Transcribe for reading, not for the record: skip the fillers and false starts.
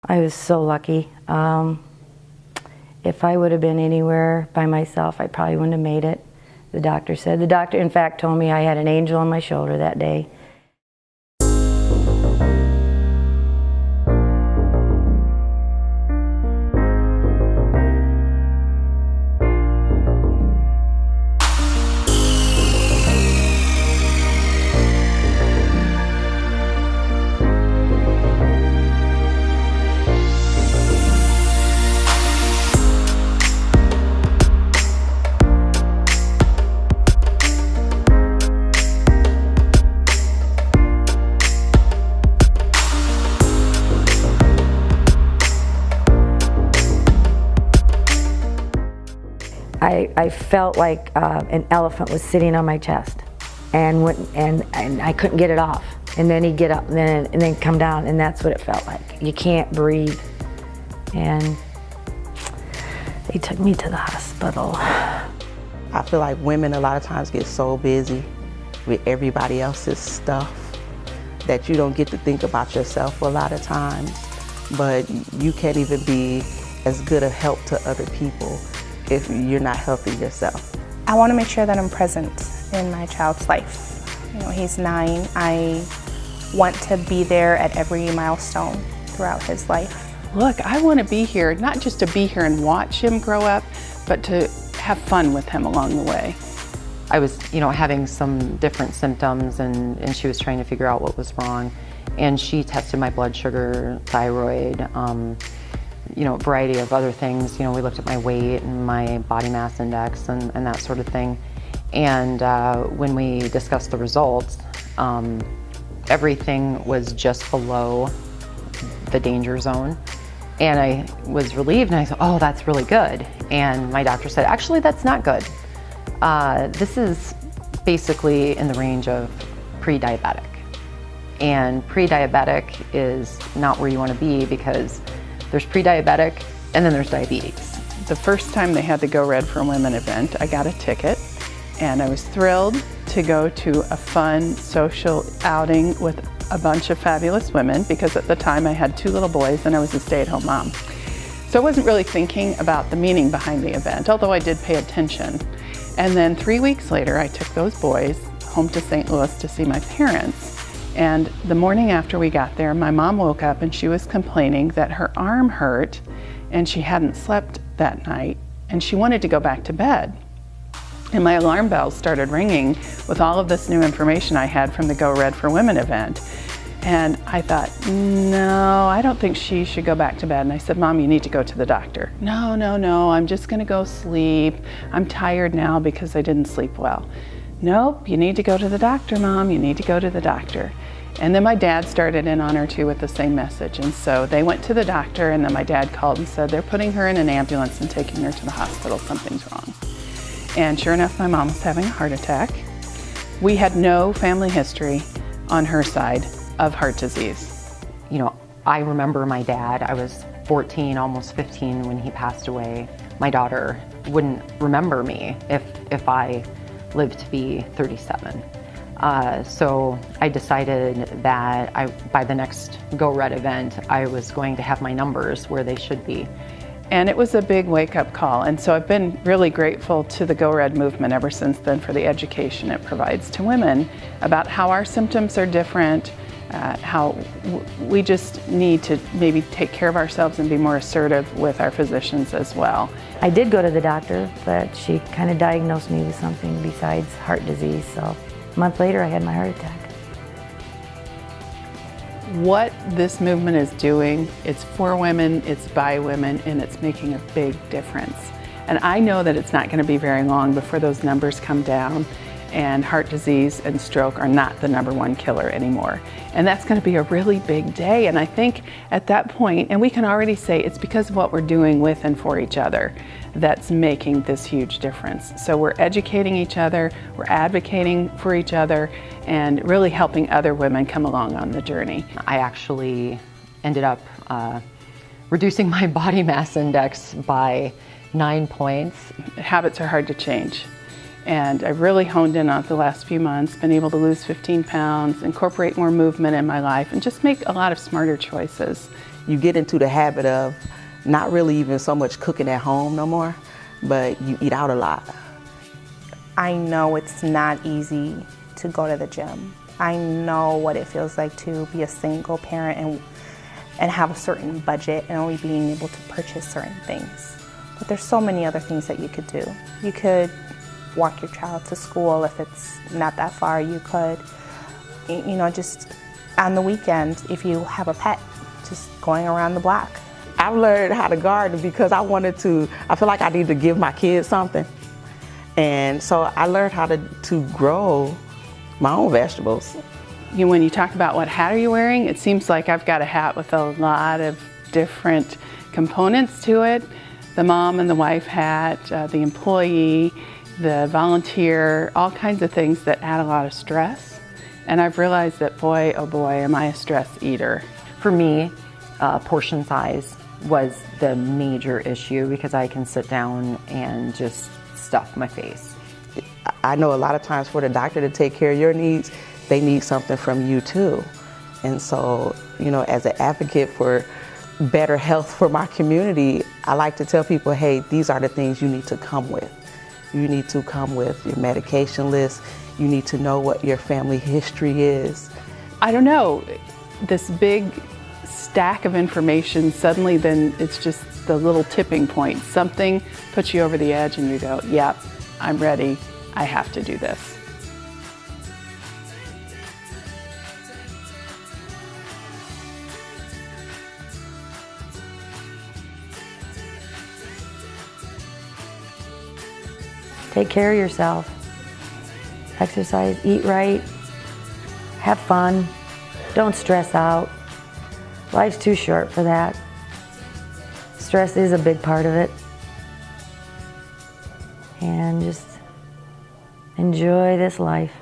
I was so lucky. If I would have been anywhere by myself, I probably wouldn't have made it. The doctor said. The doctor, in fact, told me I had an angel on my shoulder that day. I felt like an elephant was sitting on my chest, and I couldn't get it off. And then he'd get up and then come down, and that's what it felt like. You can't breathe. And they took me to the hospital. I feel like women a lot of times get so busy with everybody else's stuff that you don't get to think about yourself a lot of times. But you can't even be as good a help to other people if you're not healthy yourself. I want to make sure that I'm present in my child's life. You know, he's 9. I want to be there at every milestone throughout his life. Look, I want to be here, not just to be here and watch him grow up, but to have fun with him along the way. I was, having some different symptoms, and she was trying to figure out what was wrong. And she tested my blood sugar, thyroid, a variety of other things. We looked at my weight and my body mass index and that sort of thing. And when we discussed the results, everything was just below the danger zone. And I was relieved, and I said, oh, that's really good. And my doctor said, actually, that's not good. This is basically in the range of pre-diabetic. And pre-diabetic is not where you want to be, because there's pre-diabetic and then there's diabetes. The first time they had the Go Red for Women event, I got a ticket, and I was thrilled to go to a fun social outing with a bunch of fabulous women, because at the time I had 2 little boys and I was a stay-at-home mom. So I wasn't really thinking about the meaning behind the event, although I did pay attention. And then 3 weeks later, I took those boys home to St. Louis to see my parents. And the morning after we got there, my mom woke up and she was complaining that her arm hurt and she hadn't slept that night, and she wanted to go back to bed. And my alarm bells started ringing with all of this new information I had from the Go Red for Women event. And I thought, no, I don't think she should go back to bed. And I said, Mom, you need to go to the doctor. No, I'm just gonna go sleep. I'm tired now because I didn't sleep well. Nope, you need to go to the doctor, Mom, you need to go to the doctor. And then my dad started in on her too with the same message. And so they went to the doctor, and then my dad called and said, they're putting her in an ambulance and taking her to the hospital, something's wrong. And sure enough, my mom was having a heart attack. We had no family history on her side of heart disease. I remember my dad. I was 14, almost 15 when he passed away. My daughter wouldn't remember me if I lived to be 37. So I decided that by the next Go Red event, I was going to have my numbers where they should be. And it was a big wake-up call. And so I've been really grateful to the Go Red movement ever since then for the education it provides to women about how our symptoms are different, how we just need to maybe take care of ourselves and be more assertive with our physicians as well. I did go to the doctor, but she kind of diagnosed me with something besides heart disease. So a month later, I had my heart attack. What this movement is doing, it's for women, it's by women, and it's making a big difference. And I know that it's not going to be very long before those numbers come down and heart disease and stroke are not the #1 killer anymore. And that's going to be a really big day. And I think at that point, and we can already say it's because of what we're doing with and for each other that's making this huge difference. So we're educating each other, we're advocating for each other, and really helping other women come along on the journey. I actually ended up reducing my body mass index by 9 points. Habits are hard to change. And I've really honed in on it the last few months, been able to lose 15 pounds, incorporate more movement in my life, and just make a lot of smarter choices. you get into the habit of not really even so much cooking at home no more, but you eat out a lot. I know it's not easy to go to the gym. I know what it feels like to be a single parent and have a certain budget and only being able to purchase certain things. But there's so many other things that you could do. You could walk your child to school if it's not that far. You could, you know, just on the weekend, if you have a pet, just going around the block. I've learned how to garden because I feel like I need to give my kids something. And so I learned how to grow my own vegetables. When you talk about what hat are you wearing, it seems like I've got a hat with a lot of different components to it. The mom and the wife hat, the employee, the volunteer, all kinds of things that add a lot of stress. And I've realized that, boy, oh boy, am I a stress eater. For me, portion size was the major issue because I can sit down and just stuff my face. I know a lot of times for the doctor to take care of your needs, they need something from you too. And so, you know, as an advocate for better health for my community, I like to tell people, hey, these are the things you need to come with. You need to come with your medication list. You need to know what your family history is. I don't know, this big stack of information, suddenly then it's just the little tipping point. Something puts you over the edge and you go, yep, I'm ready. I have to do this. Take care of yourself. Exercise, eat right, have fun, don't stress out. Life's too short for that. Stress is a big part of it. And just enjoy this life.